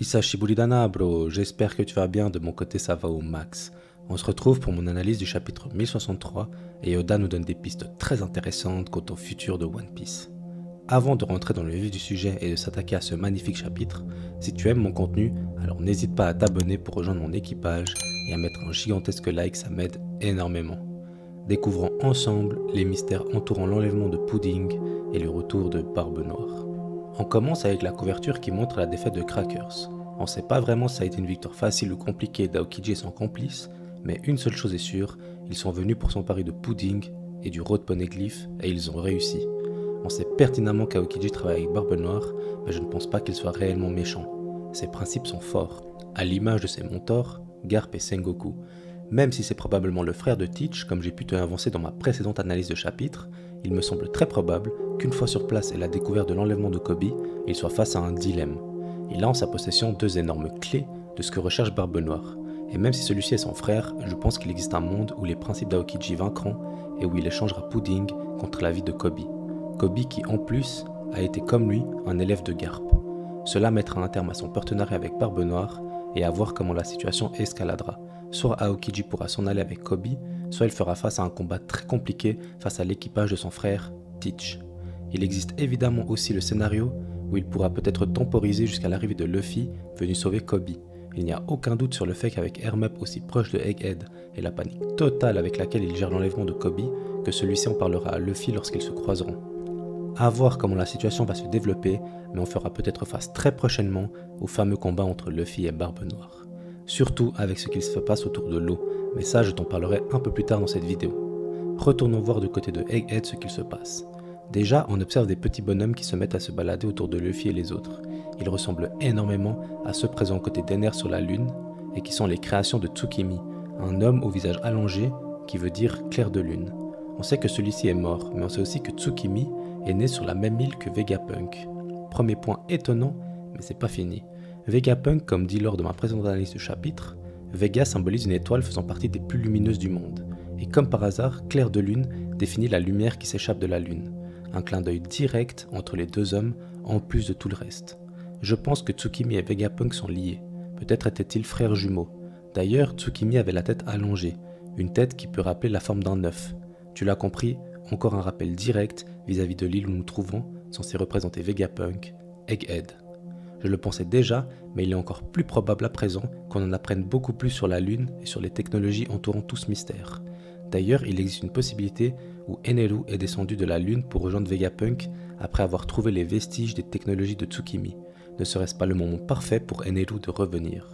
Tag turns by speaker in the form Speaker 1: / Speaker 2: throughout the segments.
Speaker 1: Issa Shibulidana, bro, j'espère que tu vas bien, de mon côté ça va au max. On se retrouve pour mon analyse du chapitre 1063 et Oda nous donne des pistes très intéressantes quant au futur de One Piece. Avant de rentrer dans le vif du sujet et de s'attaquer à ce magnifique chapitre, si tu aimes mon contenu, alors n'hésite pas à t'abonner pour rejoindre mon équipage et à mettre un gigantesque like, ça m'aide énormément. Découvrons ensemble les mystères entourant l'enlèvement de Pudding et le retour de Barbe Noire. On commence avec la couverture qui montre la défaite de Crackers. On ne sait pas vraiment si ça a été une victoire facile ou compliquée d'Aokiji et son complice, mais une seule chose est sûre, ils sont venus pour s'emparer de Pudding et du Road Poneglyph et ils ont réussi. On sait pertinemment qu'Aokiji travaille avec Barbe Noire, mais je ne pense pas qu'il soit réellement méchant. Ses principes sont forts, à l'image de ses mentors, Garp et Sengoku. Même si c'est probablement le frère de Teach, comme j'ai pu te l'avancer dans ma précédente analyse de chapitre, il me semble très probable qu'une fois sur place et la découverte de l'enlèvement de Koby, il soit face à un dilemme. Il a en sa possession deux énormes clés de ce que recherche Barbe Noire. Et même si celui-ci est son frère, je pense qu'il existe un monde où les principes d'Aokiji vaincront et où il échangera Pudding contre la vie de Koby. Koby qui en plus a été comme lui un élève de Garp. Cela mettra un terme à son partenariat avec Barbe Noire et à voir comment la situation escaladera. Soit Aokiji pourra s'en aller avec Koby, soit il fera face à un combat très compliqué face à l'équipage de son frère, Teach. Il existe évidemment aussi le scénario où il pourra peut-être temporiser jusqu'à l'arrivée de Luffy venu sauver Koby. Il n'y a aucun doute sur le fait qu'avec Hermep aussi proche de Egghead et la panique totale avec laquelle il gère l'enlèvement de Koby, que celui-ci en parlera à Luffy lorsqu'ils se croiseront. À voir comment la situation va se développer, mais on fera peut-être face très prochainement au fameux combat entre Luffy et Barbe Noire. Surtout avec ce qu'il se passe autour de l'eau, mais ça je t'en parlerai un peu plus tard dans cette vidéo. Retournons voir du côté de Egghead ce qu'il se passe. Déjà, on observe des petits bonhommes qui se mettent à se balader autour de Luffy et les autres. Ils ressemblent énormément à ceux présents aux côtés d'Ener sur la lune, et qui sont les créations de Tsukimi, un homme au visage allongé qui veut dire clair de lune. On sait que celui-ci est mort, mais on sait aussi que Tsukimi est né sur la même île que Vegapunk. Premier point étonnant, mais c'est pas fini. Vegapunk, comme dit lors de ma précédente analyse du chapitre, Vega symbolise une étoile faisant partie des plus lumineuses du monde. Et comme par hasard, clair de lune définit la lumière qui s'échappe de la lune. Un clin d'œil direct entre les deux hommes, en plus de tout le reste. Je pense que Tsukimi et Vegapunk sont liés. Peut-être étaient-ils frères jumeaux. D'ailleurs, Tsukimi avait la tête allongée, une tête qui peut rappeler la forme d'un œuf. Tu l'as compris, encore un rappel direct vis-à-vis de l'île où nous trouvons, censé représenter Vegapunk, Egghead. Je le pensais déjà, mais il est encore plus probable à présent qu'on en apprenne beaucoup plus sur la Lune et sur les technologies entourant tout ce mystère. D'ailleurs, il existe une possibilité où Eneru est descendu de la Lune pour rejoindre Vegapunk après avoir trouvé les vestiges des technologies de Tsukimi. Ne serait-ce pas le moment parfait pour Eneru de revenir?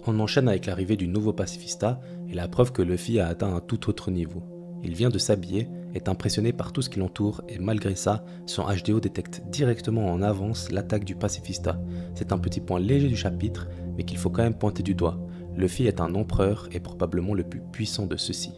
Speaker 1: On enchaîne avec l'arrivée du nouveau pacifista et la preuve que Luffy a atteint un tout autre niveau. Il vient de s'habiller, est impressionné par tout ce qui l'entoure et malgré ça, son HDO détecte directement en avance l'attaque du pacifista. C'est un petit point léger du chapitre, mais qu'il faut quand même pointer du doigt. Luffy est un empereur et probablement le plus puissant de ceux-ci.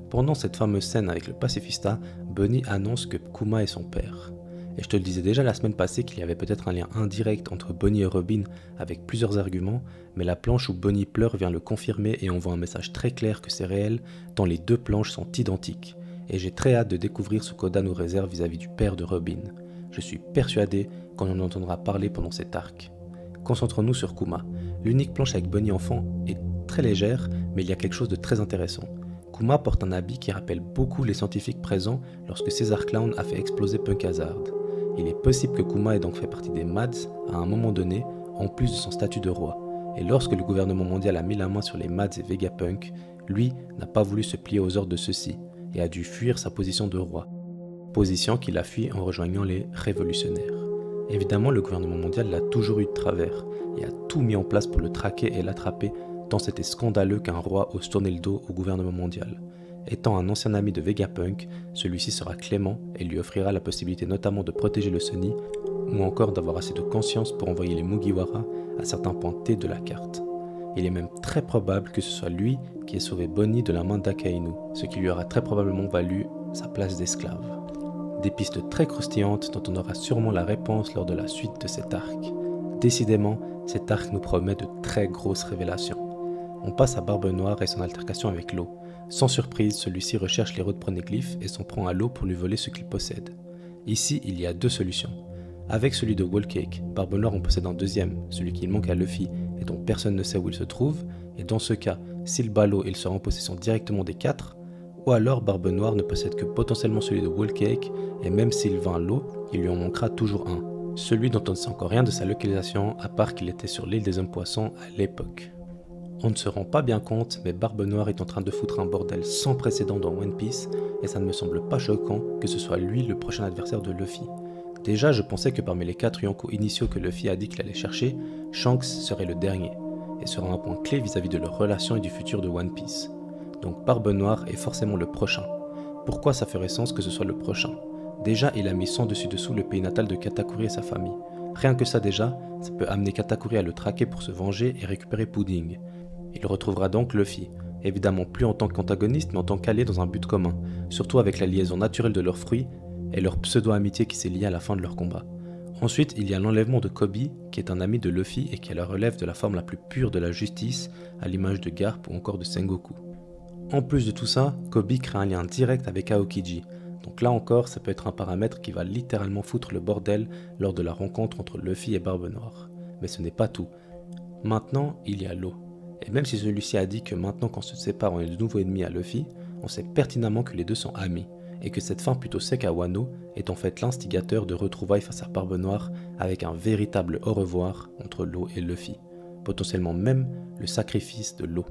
Speaker 1: Pendant cette fameuse scène avec le pacifista, Bunny annonce que Kuma est son père. Et je te le disais déjà la semaine passée qu'il y avait peut-être un lien indirect entre Bunny et Robin avec plusieurs arguments, mais la planche où Bunny pleure vient le confirmer et envoie un message très clair que c'est réel, tant les deux planches sont identiques. Et j'ai très hâte de découvrir ce qu'Oda nous réserve vis-à-vis du père de Robin. Je suis persuadé qu'on en entendra parler pendant cet arc. Concentrons-nous sur Kuma. L'unique planche avec Bunny enfant est très légère, mais il y a quelque chose de très intéressant. Kuma porte un habit qui rappelle beaucoup les scientifiques présents lorsque Caesar Clown a fait exploser Punk Hazard. Il est possible que Kuma ait donc fait partie des Mads à un moment donné, en plus de son statut de roi. Et lorsque le gouvernement mondial a mis la main sur les Mads et Vegapunk, lui n'a pas voulu se plier aux ordres de ceux-ci et a dû fuir sa position de roi. Position qu'il a fui en rejoignant les révolutionnaires. Évidemment, le gouvernement mondial l'a toujours eu de travers et a tout mis en place pour le traquer et l'attraper, tant c'était scandaleux qu'un roi ose tourner le dos au gouvernement mondial. Étant un ancien ami de Vegapunk, celui-ci sera clément et lui offrira la possibilité notamment de protéger le Sunny, ou encore d'avoir assez de conscience pour envoyer les Mugiwara à certains points T de la carte. Il est même très probable que ce soit lui qui ait sauvé Bonnie de la main d'Akainu, ce qui lui aura très probablement valu sa place d'esclave. Des pistes très croustillantes dont on aura sûrement la réponse lors de la suite de cet arc. Décidément, cet arc nous promet de très grosses révélations. On passe à Barbe Noire et son altercation avec l'eau. Sans surprise, celui-ci recherche les Road Poneglyph et s'en prend à l'eau pour lui voler ce qu'il possède. Ici, il y a deux solutions. Avec celui de Whole-Cake, Barbe Noire en possède un deuxième, celui qui manque à Luffy et dont personne ne sait où il se trouve, et dans ce cas, s'il bat l'eau, il sera en possession directement des 4, ou alors Barbe Noire ne possède que potentiellement celui de Whole-Cake, et même s'il vint l'eau, il lui en manquera toujours un, celui dont on ne sait encore rien de sa localisation à part qu'il était sur l'île des hommes poissons à l'époque. On ne se rend pas bien compte, mais Barbe Noire est en train de foutre un bordel sans précédent dans One Piece, et ça ne me semble pas choquant que ce soit lui le prochain adversaire de Luffy. Déjà, je pensais que parmi les 4 Yonko initiaux que Luffy a dit qu'il allait chercher, Shanks serait le dernier, et sera un point clé vis-à-vis de leur relation et du futur de One Piece. Donc Barbe Noire est forcément le prochain. Pourquoi ça ferait sens que ce soit le prochain? Déjà, il a mis sans dessus-dessous le pays natal de Katakuri et sa famille. Rien que ça déjà, ça peut amener Katakuri à le traquer pour se venger et récupérer Pudding. Il retrouvera donc Luffy, évidemment plus en tant qu'antagoniste mais en tant qu'allié dans un but commun, surtout avec la liaison naturelle de leurs fruits et leur pseudo-amitié qui s'est liée à la fin de leur combat. Ensuite, il y a l'enlèvement de Kobe, qui est un ami de Luffy et qui la relève de la forme la plus pure de la justice, à l'image de Garp ou encore de Sengoku. En plus de tout ça, Kobe crée un lien direct avec Aokiji, donc là encore ça peut être un paramètre qui va littéralement foutre le bordel lors de la rencontre entre Luffy et Barbe Noire. Mais ce n'est pas tout. Maintenant, il y a l'eau. Et même si celui-ci a dit que maintenant qu'on se sépare on est de nouveau ennemis à Luffy, on sait pertinemment que les deux sont amis, et que cette fin plutôt sec à Wano est en fait l'instigateur de retrouvailles face à Barbe Noire avec un véritable au revoir entre l'eau et Luffy, potentiellement même le sacrifice de l'eau.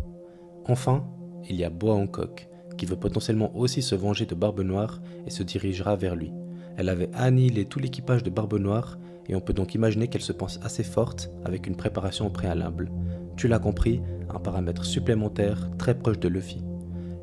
Speaker 1: Enfin, il y a Boa Hancock, qui veut potentiellement aussi se venger de Barbe Noire et se dirigera vers lui. Elle avait annihilé tout l'équipage de Barbe Noire, et on peut donc imaginer qu'elle se pense assez forte avec une préparation au préalable. Tu l'as compris, un paramètre supplémentaire très proche de Luffy.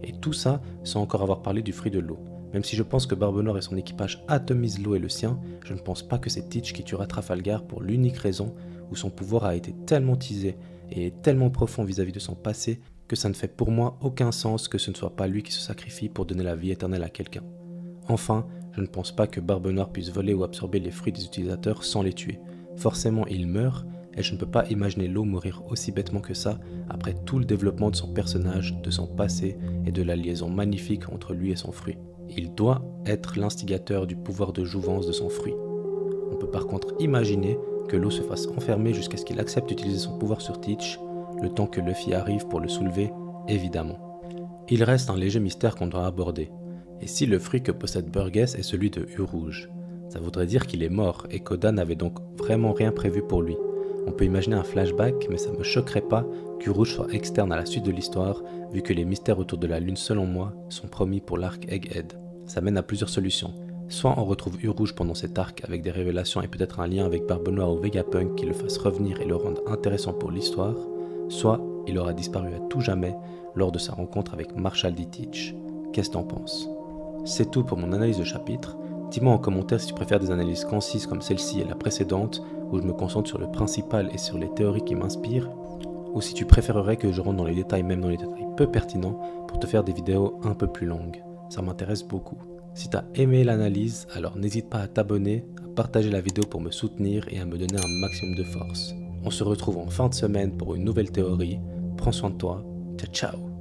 Speaker 1: Et tout ça sans encore avoir parlé du fruit de l'eau. Même si je pense que Barbe Noire et son équipage atomisent l'eau et le sien, je ne pense pas que c'est Teach qui tuera Trafalgar pour l'unique raison où son pouvoir a été tellement teasé et est tellement profond vis-à-vis de son passé que ça ne fait pour moi aucun sens que ce ne soit pas lui qui se sacrifie pour donner la vie éternelle à quelqu'un. Enfin, je ne pense pas que Barbe Noire puisse voler ou absorber les fruits des utilisateurs sans les tuer. Forcément, il meurt, et je ne peux pas imaginer l'eau mourir aussi bêtement que ça après tout le développement de son personnage, de son passé et de la liaison magnifique entre lui et son fruit. Il doit être l'instigateur du pouvoir de jouvence de son fruit. On peut par contre imaginer que l'eau se fasse enfermer jusqu'à ce qu'il accepte d'utiliser son pouvoir sur Teach, le temps que Luffy arrive pour le soulever, évidemment. Il reste un léger mystère qu'on doit aborder. Et si le fruit que possède Burgess est celui de U-Rouge? Ça voudrait dire qu'il est mort et qu'Oda n'avait donc vraiment rien prévu pour lui. On peut imaginer un flashback, mais ça me choquerait pas qu'U-Rouge soit externe à la suite de l'histoire, vu que les mystères autour de la lune, selon moi, sont promis pour l'arc Egghead. Ça mène à plusieurs solutions. Soit on retrouve U-Rouge pendant cet arc avec des révélations et peut-être un lien avec Barbe Noire ou Vegapunk qui le fasse revenir et le rende intéressant pour l'histoire, soit il aura disparu à tout jamais lors de sa rencontre avec Marshall D. Teach. Qu'est-ce que t'en penses? C'est tout pour mon analyse de chapitre. Dis-moi en commentaire si tu préfères des analyses concises comme celle-ci et la précédente, où je me concentre sur le principal et sur les théories qui m'inspirent, ou si tu préférerais que je rentre dans les détails, même dans les détails peu pertinents, pour te faire des vidéos un peu plus longues. Ça m'intéresse beaucoup. Si tu as aimé l'analyse, alors n'hésite pas à t'abonner, à partager la vidéo pour me soutenir et à me donner un maximum de force. On se retrouve en fin de semaine pour une nouvelle théorie. Prends soin de toi. Ciao ciao.